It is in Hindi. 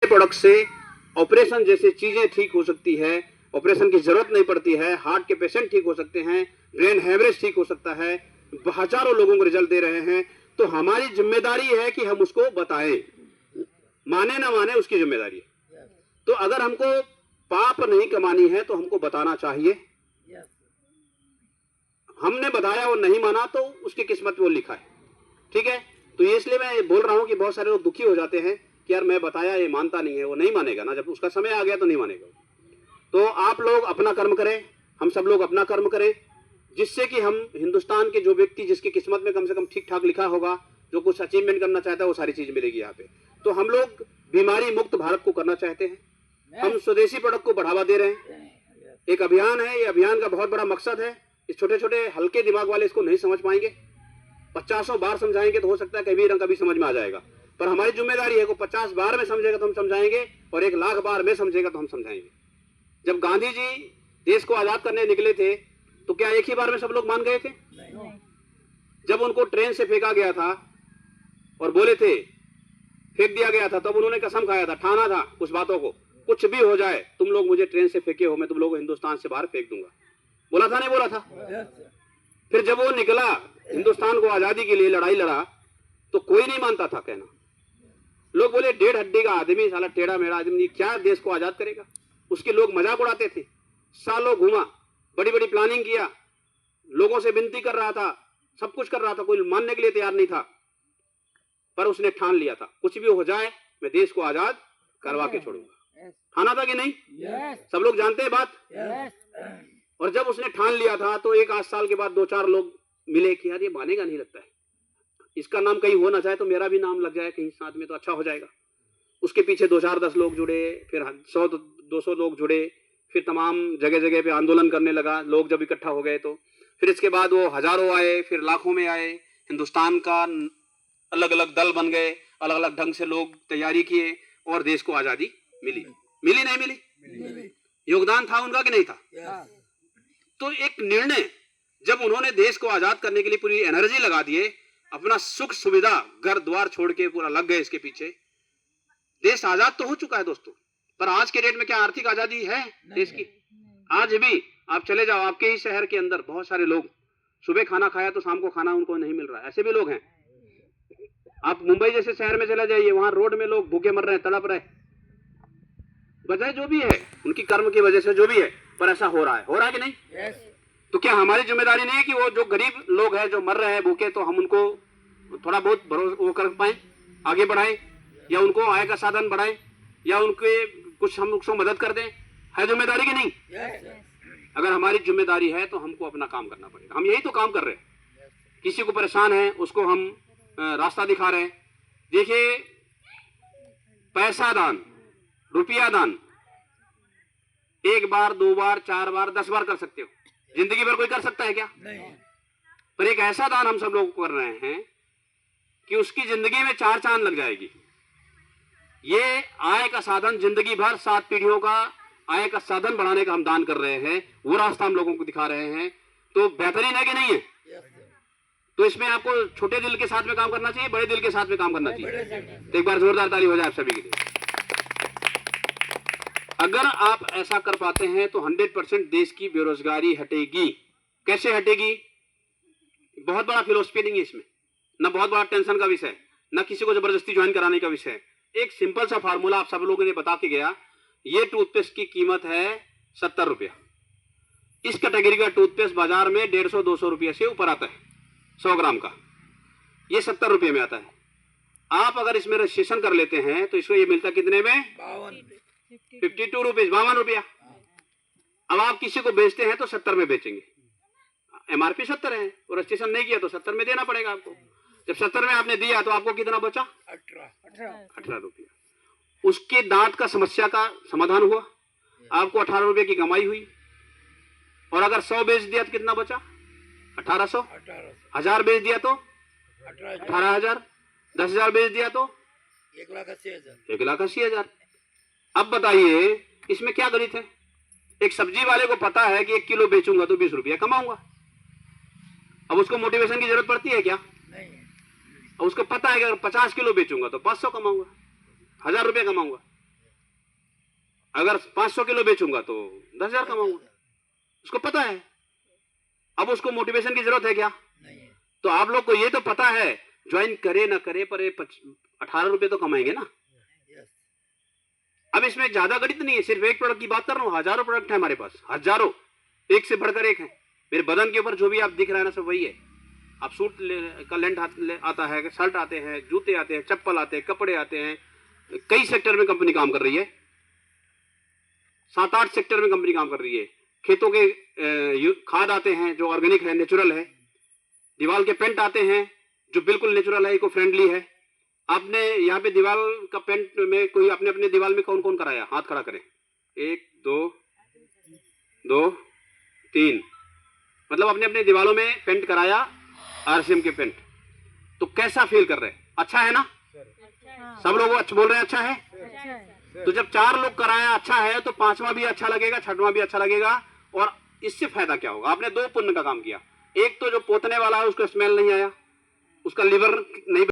प्रोडक्ट से ऑपरेशन जैसे चीजें ठीक हो सकती है, ऑपरेशन की जरूरत नहीं पड़ती है, हार्ट के पेशेंट ठीक हो सकते हैं, ब्रेन हैमरेज ठीक हो सकता है, हजारों लोगों को रिजल्ट दे रहे हैं। तो हमारी जिम्मेदारी है कि हम उसको बताएं, माने ना माने उसकी जिम्मेदारी है। तो अगर हमको पाप नहीं कमानी है तो हमको बताना चाहिए। हमने बताया और नहीं माना तो उसकी किस्मत में वो लिखा है, ठीक है। तो ये इसलिए मैं बोल रहा हूं कि बहुत सारे लोग दुखी हो जाते हैं कि यार मैं बताया ये मानता नहीं है, वो नहीं मानेगा ना, जब उसका समय आ गया तो नहीं मानेगा। तो आप लोग अपना कर्म करें, हम सब लोग अपना कर्म करें, जिससे कि हम हिंदुस्तान के जो व्यक्ति जिसकी किस्मत में कम से कम ठीक ठाक लिखा होगा, जो कुछ अचीवमेंट करना चाहता है वो सारी चीज मिलेगी यहाँ पे। तो हम लोग बीमारी मुक्त भारत को करना चाहते हैं, हम स्वदेशी प्रोडक्ट को बढ़ावा दे रहे हैं। एक अभियान है, ये अभियान का बहुत बड़ा मकसद है। इस छोटे छोटे हल्के दिमाग वाले इसको नहीं समझ पाएंगे, 50 बार समझाएंगे तो हो सकता है कभी ना कभी समझ में आ जाएगा, पर हमारी जिम्मेदारी है को 50 बार में समझेगा तो हम समझाएंगे और 1,00,000 बार में समझेगा तो हम समझाएंगे। जब गांधी जी देश को आजाद करने निकले थे तो क्या एक ही बार में सब लोग मान गए थे? जब उनको ट्रेन से फेंका गया था और बोले थे, फेंक दिया गया था, तब उन्होंने कसम खाया था, ठाना था उस बातों को, कुछ भी हो जाए तुम लोग मुझे ट्रेन से फेंके हो, मैं तुम लोगों को हिंदुस्तान से बाहर फेंक दूंगा। बोला था नहीं बोला था? फिर जब वो निकला हिंदुस्तान को आजादी के लिए लड़ाई लड़ा तो कोई नहीं मानता था कहना। लोग बोले 1.5 हड्डी का आदमी, साला टेढ़ा मेढ़ा आदमी क्या देश को आजाद करेगा। उसके लोग मजाक उड़ाते थे, सालों घूमा, बड़ी बड़ी प्लानिंग किया, लोगों से विनती कर रहा था, सब कुछ कर रहा था, कोई मानने के लिए तैयार नहीं था, पर उसने ठान लिया था कुछ भी हो जाए मैं देश को आजाद करवा के छोड़ूंगा। ठाना था कि नहीं? सब लोग जानते हैं बात। और जब उसने ठान लिया था तो 1-8 साल के बाद 2-4 लोग मिले कि यार ये मानेगा नहीं लगता है, इसका नाम कहीं हो ना जाए तो मेरा भी नाम लग जाए कहीं साथ में तो अच्छा हो जाएगा। उसके पीछे 2-4-10 लोग जुड़े, फिर 100-200 लोग जुड़े, फिर तमाम जगह जगह पे आंदोलन करने लगा। लोग जब इकट्ठा हो गए तो फिर इसके बाद वो हजारों आए, फिर लाखों में आए, हिंदुस्तान का अलग अलग दल बन गए, अलग अलग ढंग से लोग तैयारी किए और देश को आजादी मिली। मिली नहीं मिली? योगदान था उनका कि नहीं था? तो एक निर्णय, जब उन्होंने देश को आजाद करने के लिए पूरी एनर्जी लगा दिए, अपना सुख सुविधा घर द्वार छोड़ के पूरा लग गए इसके पीछे, देश आजाद तो हो चुका है दोस्तों। पर आज के डेट में क्या आर्थिक आजादी है देश की? आज भी आप चले जाओ, आपके ही शहर के अंदर बहुत सारे लोग सुबह खाना खाया तो शाम को खाना उनको नहीं मिल रहा है, ऐसे भी लोग हैं। आप मुंबई जैसे शहर में चले जाइए, वहां रोड में लोग भूखे मर रहे हैं, तड़प रहे। वजह जो भी है उनकी कर्म की वजह से जो भी है, पर ऐसा हो रहा है कि नहीं? तो क्या हमारी जिम्मेदारी नहीं है कि वो जो गरीब लोग हैं जो मर रहे हैं भूखे, तो हम उनको थोड़ा बहुत भरोसा वो कर पाए, आगे बढ़ाएं, या उनको आय का साधन बढ़ाएं, या उनके कुछ हम उसको मदद कर दें? है जिम्मेदारी की नहीं? अगर हमारी जिम्मेदारी है तो हमको अपना काम करना पड़ेगा। हम यही तो काम कर रहे हैं। किसी को परेशान है उसको हम रास्ता दिखा रहे हैं। देखिए, पैसा दान, रुपया दान 1 बार 2 बार 4 बार 10 बार कर सकते हो, जिंदगी भर कोई कर सकता है क्या? नहीं। पर एक ऐसा दान हम सब लोग कर रहे हैं कि उसकी जिंदगी में 4 चांद लग जाएगी। ये आय का साधन जिंदगी भर 7 पीढ़ियों का आय का साधन बढ़ाने का हम दान कर रहे हैं, वो रास्ता हम लोगों को दिखा रहे हैं। तो बेहतरीन है कि नहीं है? तो इसमें आपको छोटे दिल के साथ में काम करना चाहिए, बड़े दिल के साथ में काम करना चाहिए। तो एक बार जोरदार ताली हो जाए आप सभी के लिए। अगर आप ऐसा कर पाते हैं तो 100% देश की बेरोजगारी हटेगी। कैसे हटेगी? बहुत बड़ा फिलोसफी नहीं है इसमें, ना बहुत बड़ा टेंशन का विषय, ना किसी को जबरदस्ती ज्वाइन कराने का विषय। एक सिंपल सा फार्मूला आप सब लोगों ने बता के गया। ये टूथपेस्ट की कीमत है 70 रुपया। इस कैटेगरी का टूथपेस्ट बाजार में 150-200 रुपये से ऊपर आता है 100 ग्राम का, ये 70 रुपये में आता है। आप अगर इसमें रजिस्ट्रेशन कर लेते हैं तो इसको ये मिलता कितने में? 52 रुपीज, 52 रुपया। अब आप किसी को बेचते हैं तो 70 में बेचेंगे, एमआरपी 70 है, और रजिस्ट्रेशन नहीं किया तो 70 में देना पड़ेगा आपको। जब 70 में आपने दिया तो आपको कितना बचा? 18 रुपया। उसके दांत का समस्या का समाधान हुआ, आपको 18 रुपये की कमाई हुई। और अगर 100 बेच दिया तो कितना बचा? 1800। 1000 बेच दिया तो 18,000। 10,000 बेच दिया तो 1,80,000। अब बताइए इसमें क्या गणित है? एक सब्जी वाले को पता है कि 1 किलो बेचूंगा तो 20 रुपया कमाऊंगा। अब उसको मोटिवेशन की जरूरत पड़ती है क्या? नहीं। अब उसको पता है कि अगर 50 किलो बेचूंगा तो 500 कमाऊंगा, 1000 रुपया कमाऊंगा। अगर 500 किलो बेचूंगा तो 10,000 कमाऊंगा, उसको पता है। अब उसको मोटिवेशन की जरूरत है क्या? नहीं है। तो आप लोग को ये तो पता है, ज्वाइन करे ना करे पर 18 रुपए तो कमाएंगे ना। यस। अब इसमें ज्यादा गणित नहीं है, सिर्फ एक प्रोडक्ट की बात कर रहा हूँ, हजारों प्रोडक्ट है हमारे पास, हजारों, एक से बढ़कर एक है। मेरे बदन के ऊपर जो भी आप दिख रहा है ना, सब वही है। आप सूट का लेंथ आता है, शर्ट आते हैं, जूते आते हैं, चप्पल आते हैं, कपड़े आते हैं, कई सेक्टर में कंपनी काम कर रही है, 7-8 सेक्टर में कंपनी काम कर रही है। खेतों के खाद आते हैं जो ऑर्गेनिक है, नेचुरल है। दीवार के पेंट आते हैं जो बिल्कुल नेचुरल है, इको फ्रेंडली है। आपने यहाँ पे दीवार का पेंट में कोई अपने अपने दीवार में कौन कौन कराया? हाथ खड़ा करें। 1 2 3, मतलब अपने अपने दीवारों में पेंट कराया, आरसीएम के पेंट। तो कैसा फील कर रहे हैं? अच्छा है ना? सब लोग अच्छा बोल रहे हैं, अच्छा है। तो जब 4 लोग कराया अच्छा है, तो 5वां भी अच्छा लगेगा, 6वां भी अच्छा लगेगा। और इससे फायदा क्या होगा? आपने 2 पुण्य का काम किया। एक तो जो पोतने वाला है उसको स्मेल नहीं आया, उसका लीवर नहीं